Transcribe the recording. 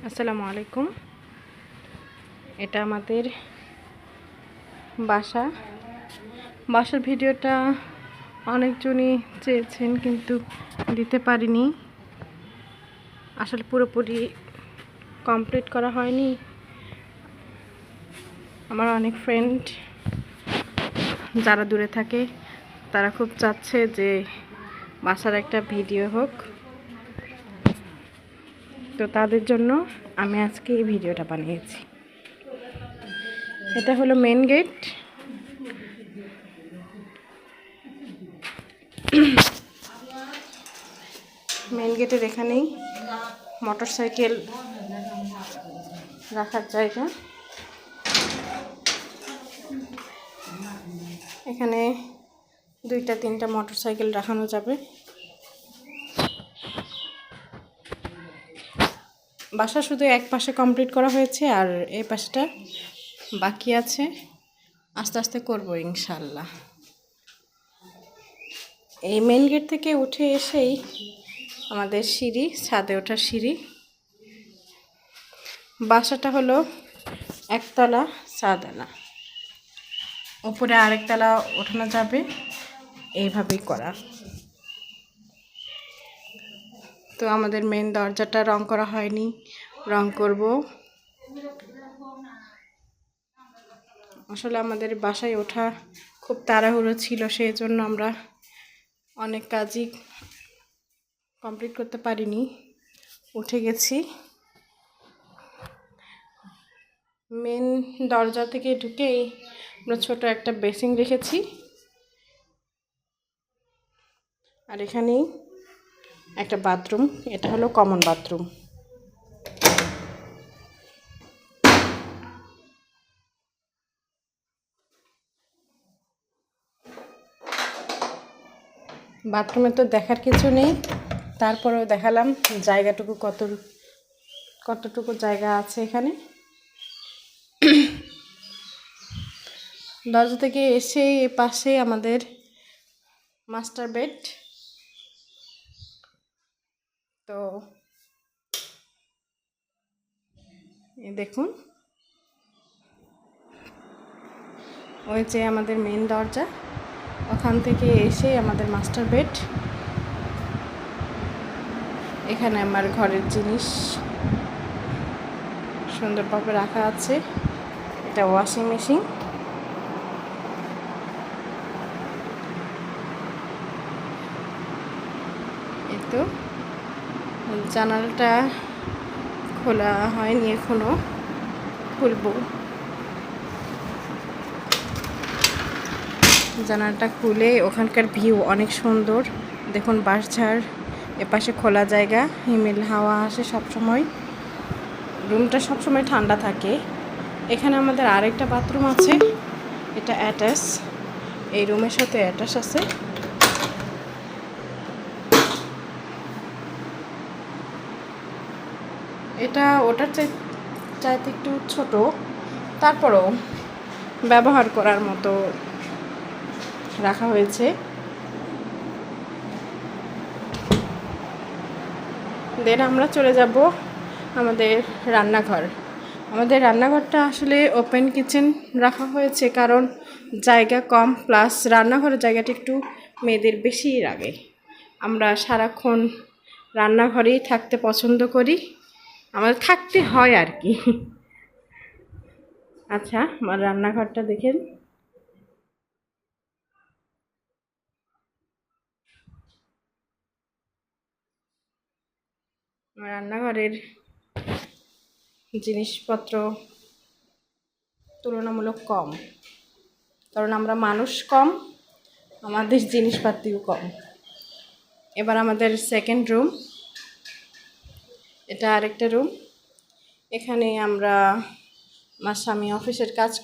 আসসালামু আলাইকুম। এটা আমাদের বাসার ভিডিওটা অনেকজনই চেয়েছেন, কিন্তু দিতে পারিনি। আসলে পুরোপুরি কমপ্লিট করা হয়নি। আমার অনেক ফ্রেন্ড যারা দূরে থাকে তারা খুব চাচ্ছে যে বাসার একটা ভিডিও হোক, তো তাদের জন্য আমি আজকে এই ভিডিওটা বানিয়েছি। এটা হলো মেন গেট। মেন গেটের এখানেই মোটরসাইকেল রাখার জায়গা। এখানে 2-3টা মোটরসাইকেল রাখানো যাবে। বাসা শুধু এক পাশে কমপ্লিট করা হয়েছে, আর এই পাশটা বাকি আছে। আস্তে আস্তে করব ইনশাল্লাহ। এই মেন গেট থেকে উঠে এসেই আমাদের সিঁড়ি, ছাদে ওঠার সিঁড়ি। বাসাটা হলো একতলা, ছাদওয়ালা। উপরে আরেকতলা ওঠানো যাবে, এইভাবেই করা। তো আমাদের মেন দরজাটা রং করা হয়নি, রং করব। আসলে আমাদের বাসায় ওঠা খুব তাড়াহুড়ো ছিল, সেই জন্য আমরা অনেক কাজই কমপ্লিট করতে পারিনি। উঠে গেছি। মেন দরজা থেকে ঢুকেই আমরা ছোট একটা বেসিন রেখেছি, আর এখানেই একটা বাথরুম। এটা হলো কমন বাথরুম। বাথরুমে তো দেখার কিছু নেই, তারপরেও দেখালাম জায়গাটুকু কতটুকু জায়গা আছে এখানে। দরজা থেকে এসে এ পাশে আমাদের মাস্টার বেড। তো দেখুন, ওই যে আমাদের মেন দরজা, ওখান থেকে এসে আমাদের মাস্টার বেড। এখানে আমার ঘরের জিনিস সুন্দরভাবে রাখা আছে। এটা ওয়াশিং মেশিন। এই তো জানালাটা খোলা হয়নি, এখনো খুলবো। জানালাটা খুলে ওখানকার ভিউ অনেক সুন্দর। দেখুন বাঁশঝাড়, এপাশে খোলা জায়গা, হিমেল হাওয়া আসে সবসময়। রুমটা সবসময় ঠান্ডা থাকে। এখানে আমাদের আরেকটা বাথরুম আছে, এটা অ্যাটাচ। এই রুমের সাথে অ্যাটাচ আছে। এটা ওটার চাইতে একটু ছোট, তারপরও ব্যবহার করার মতো রাখা হয়েছে। দেন আমরা চলে যাব আমাদের রান্নাঘর। আমাদের রান্নাঘরটা আসলে ওপেন কিচেন রাখা হয়েছে, কারণ জায়গা কম, প্লাস রান্নাঘরের জায়গাটা একটু মেয়েদের বেশিই লাগে। আমরা সারাক্ষণ রান্নাঘরেই থাকতে পছন্দ করি, আমাদের থাকতে হয় আর কি। আচ্ছা, আমার রান্নাঘরটা দেখেন। রান্নাঘরের জিনিসপত্র তুলনামূলক কম, কারণ আমরা মানুষ কম, আমাদের জিনিসপাতিও কম। এবার আমাদের সেকেন্ড রুম, এটা আরেকটা রুম। এখানে আমরা আমার স্বামী অফিসের কাজ